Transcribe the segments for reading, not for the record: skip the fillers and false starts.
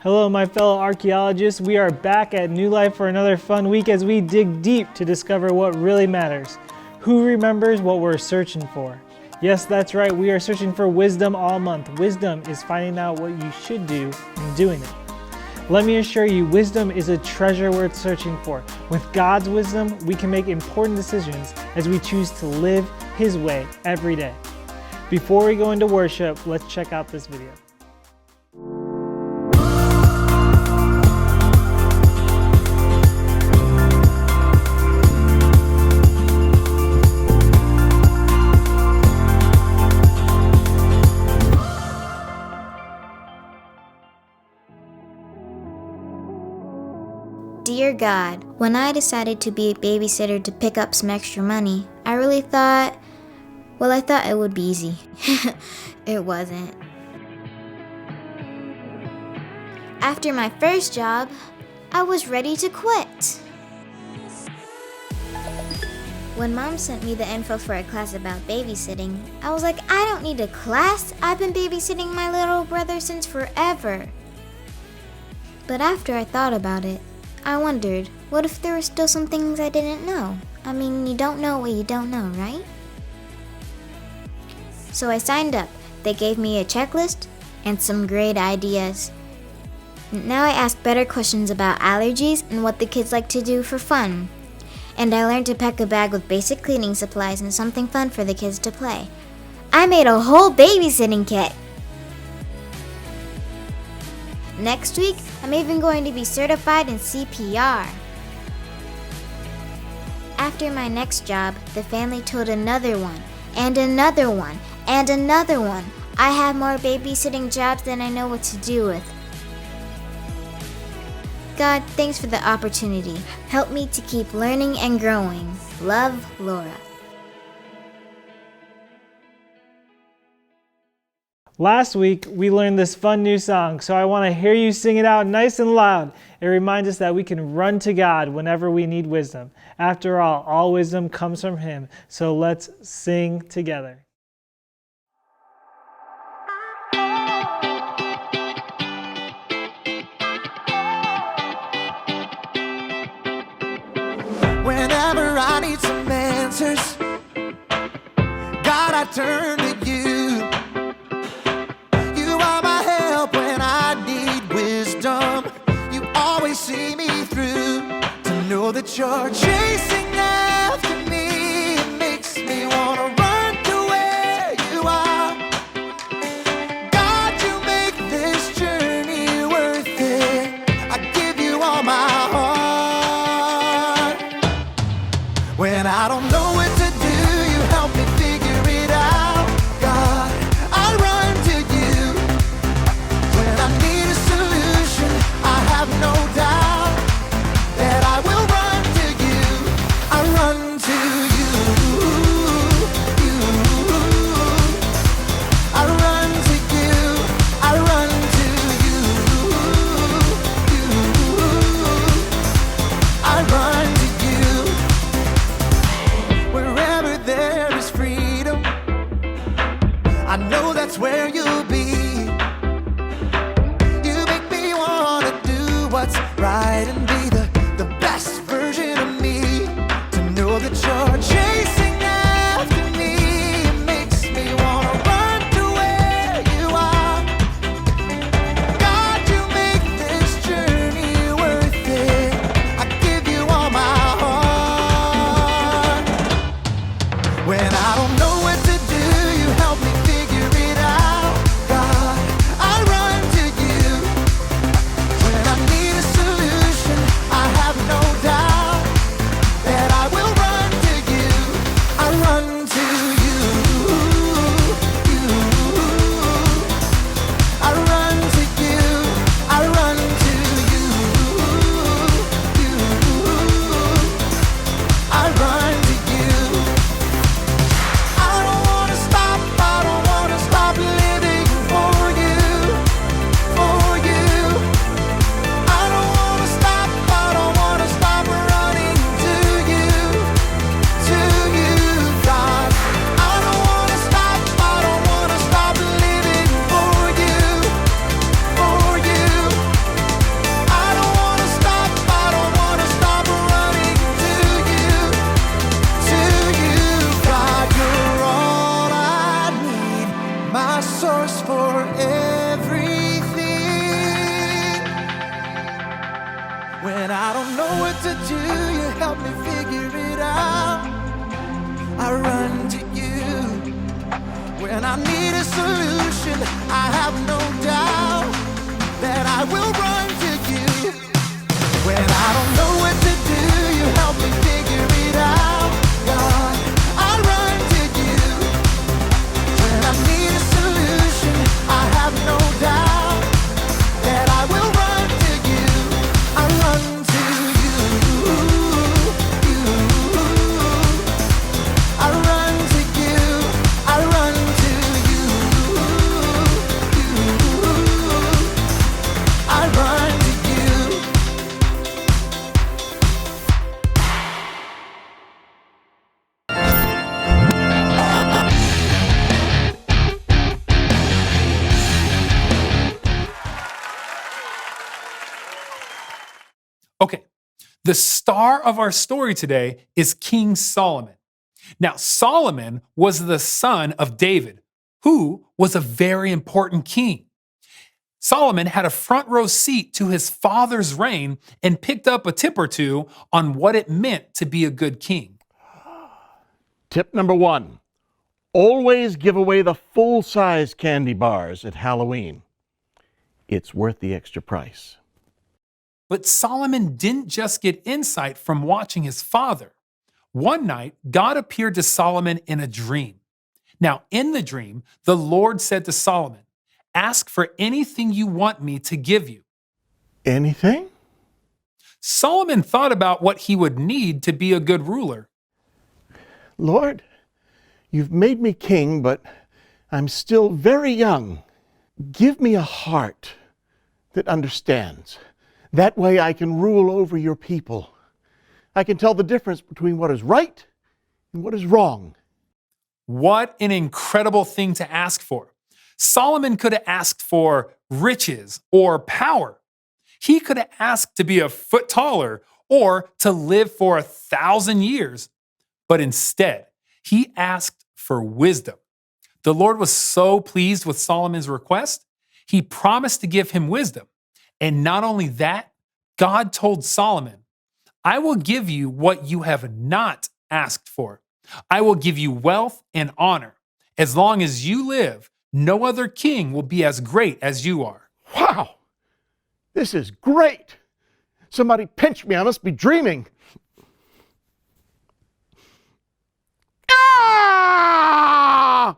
Hello, my fellow archaeologists. We are back at New Life for another fun week as we dig deep to discover what really matters. Who remembers what we're searching for? Yes, that's right. We are searching for wisdom all month. Wisdom is finding out what you should do and doing it. Let me assure you, wisdom is a treasure worth searching for. With God's wisdom, we can make important decisions as we choose to live His way every day. Before we go into worship, let's check out this video. Dear God, when I decided to be a babysitter to pick up some extra money, I really thought it would be easy. It wasn't. After my first job, I was ready to quit. When Mom sent me the info for a class about babysitting, I was like, I don't need a class. I've been babysitting my little brother since forever. But after I thought about it, I wondered, what if there were still some things I didn't know? I mean, you don't know what you don't know, right? So I signed up. They gave me a checklist and some great ideas. Now I ask better questions about allergies and what the kids like to do for fun. And I learned to pack a bag with basic cleaning supplies and something fun for the kids to play. I made a whole babysitting kit. Next week, I'm even going to be certified in CPR. After my next job, the family told another one, and another one, and another one. I have more babysitting jobs than I know what to do with. God, thanks for the opportunity. Help me to keep learning and growing. Love, Laura. Last week, we learned this fun new song, so I want to hear you sing it out nice and loud. It reminds us that we can run to God whenever we need wisdom. After all wisdom comes from Him, so let's sing together. Whenever I need some answers, God, I turn to you. You are my help when I need wisdom. You always see me through. To know that you're chasing after me, it makes me wanna run to where you are. God, you make this journey worth it. I give you all my heart. When I don't know what to do, you help me figure it out. God, I run to you. When I need a solution, I have no doubt that I will run to you. I run to you. I run to you. I run to you. I run to you. Wherever there is freedom, I know that's where you'll be. You make me wanna do what's right and be the best version of me. To know that you're chasing after me, it makes me wanna run to where you are. God, you make this journey worth it. I give you all my heart. When I don't know what to do, you help me figure it out. God, I run to you. When I need a solution, to do, you help me figure it out. I run to you when I need a solution. I have no doubt that I will run to you. When I don't know what to do, you help me figure it out. God, I run to you. When I need a solution, I have no doubt that I will run to you. I run to you. I run to you. I run to you. I run to you. Okay, the star of our story today is King Solomon. Now, Solomon was the son of David, who was a very important king. Solomon had a front row seat to his father's reign and picked up a tip or two on what it meant to be a good king. Tip number 1, always give away the full-size candy bars at Halloween. It's worth the extra price. But Solomon didn't just get insight from watching his father. One night, God appeared to Solomon in a dream. Now, in the dream, the Lord said to Solomon, "Ask for anything you want me to give you." Anything? Solomon thought about what he would need to be a good ruler. Lord, you've made me king, but I'm still very young. Give me a heart that understands. That way I can rule over your people. I can tell the difference between what is right and what is wrong. What an incredible thing to ask for. Solomon could have asked for riches or power. He could have asked to be a foot taller or to live for 1,000 years. But instead, he asked for wisdom. The Lord was so pleased with Solomon's request, he promised to give him wisdom. And not only that, God told Solomon, "I will give you what you have not asked for. I will give you wealth and honor. As long as you live, no other king will be as great as you are." Wow, this is great. Somebody pinch me, I must be dreaming. Ah!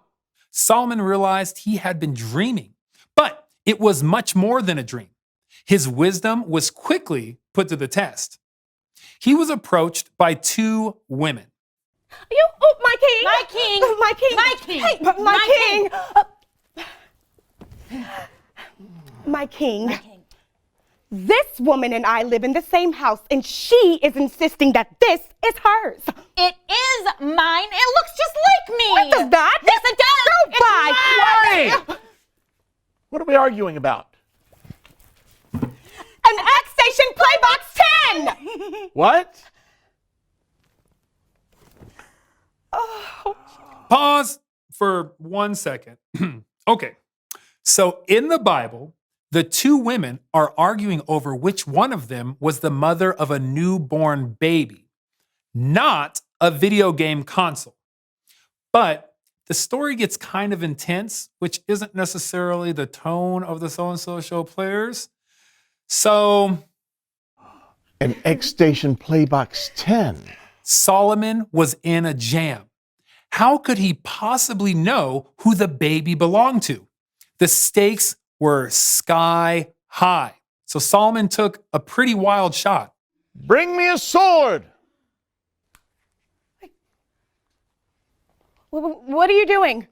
Solomon realized he had been dreaming, but it was much more than a dream. His wisdom was quickly put to the test. He was approached by two women. You, oh, my king! My king! My king! My king! Hey, my king! My king. My king. This woman and I live in the same house, and she is insisting that this is hers. It is mine. It looks just like me. It does not. Yes, it does. Go It's by. mine. What are we arguing about? An X Station Playbox 10! What? Pause for 1 second. Okay, so in the Bible, the two women are arguing over which one of them was the mother of a newborn baby, not a video game console. But the story gets kind of intense, which isn't necessarily the tone of the So-and-So Show players. So An X Station Playbox 10. Solomon was in a jam. How could he possibly know who the baby belonged to? The stakes were sky high. So Solomon took a pretty wild shot. Bring me a sword. What are you doing?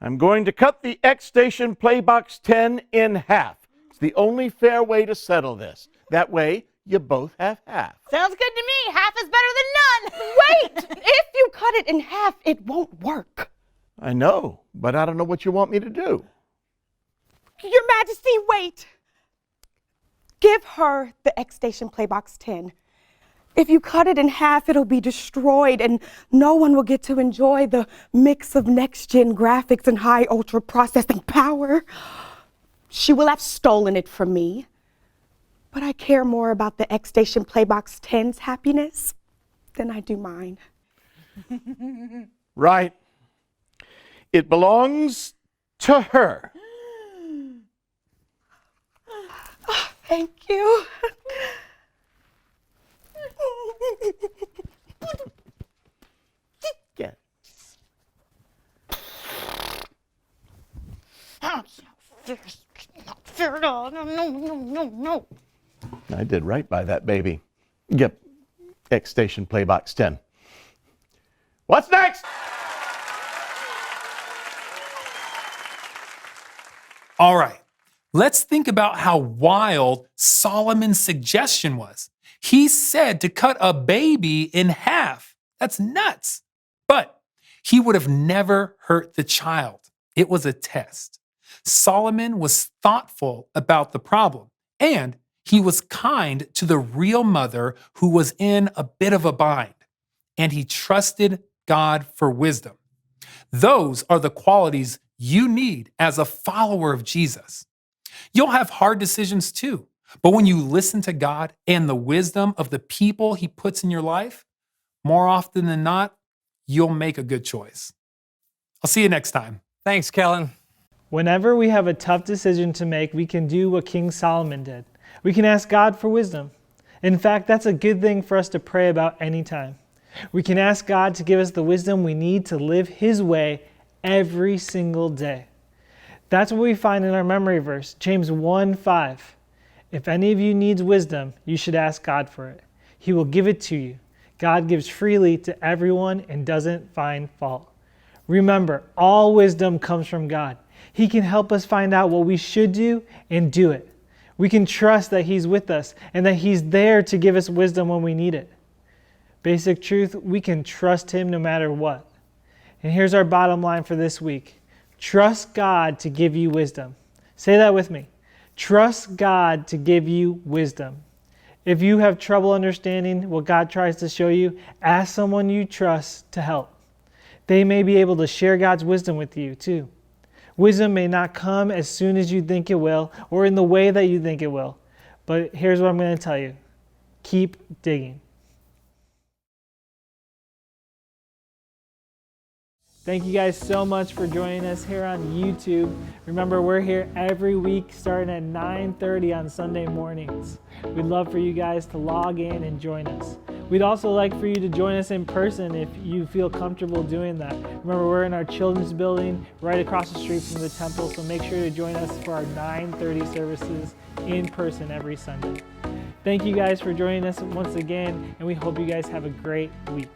I'm going to cut the X Station Playbox 10 in half. It's the only fair way to settle this. That way, you both have half. Sounds good to me. Half is better than none. Wait! If you cut it in half, it won't work. I know, but I don't know what you want me to do. Your Majesty, wait. Give her the X Station Playbox 10. If you cut it in half, it'll be destroyed and no one will get to enjoy the mix of next-gen graphics and high ultra processing power. She will have stolen it from me. but I care more about the X Station Playbox 10's happiness than I do mine. Right. It belongs to her. Thank you. Yeah. Not fair at all. No. I did right by that baby. Yep. X Station Playbox 10. What's next? All right, let's think about how wild Solomon's suggestion was. He said to cut a baby in half. That's nuts. But he would have never hurt the child. It was a test. Solomon was thoughtful about the problem, and he was kind to the real mother who was in a bit of a bind, and he trusted God for wisdom. Those are the qualities you need as a follower of Jesus. You'll have hard decisions too, but when you listen to God and the wisdom of the people he puts in your life, more often than not, you'll make a good choice. I'll see you next time. Thanks, Kellen. Whenever we have a tough decision to make, we can do what King Solomon did. We can ask God for wisdom. In fact, that's a good thing for us to pray about anytime. We can ask God to give us the wisdom we need to live His way every single day. That's what we find in our memory verse, James 1:5. If any of you needs wisdom, you should ask God for it. He will give it to you. God gives freely to everyone and doesn't find fault. Remember, all wisdom comes from God. He can help us find out what we should do and do it. We can trust that He's with us and that He's there to give us wisdom when we need it. Basic truth, we can trust Him no matter what. And here's our bottom line for this week. Trust God to give you wisdom. Say that with me. Trust God to give you wisdom. If you have trouble understanding what God tries to show you, ask someone you trust to help. They may be able to share God's wisdom with you too. Wisdom may not come as soon as you think it will or in the way that you think it will. But here's what I'm going to tell you. Keep digging. Thank you guys so much for joining us here on YouTube. Remember, we're here every week starting at 9:30 on Sunday mornings. We'd love for you guys to log in and join us. We'd also like for you to join us in person if you feel comfortable doing that. Remember, we're in our children's building right across the street from the temple, so make sure to join us for our 9:30 services in person every Sunday. Thank you guys for joining us once again, and we hope you guys have a great week.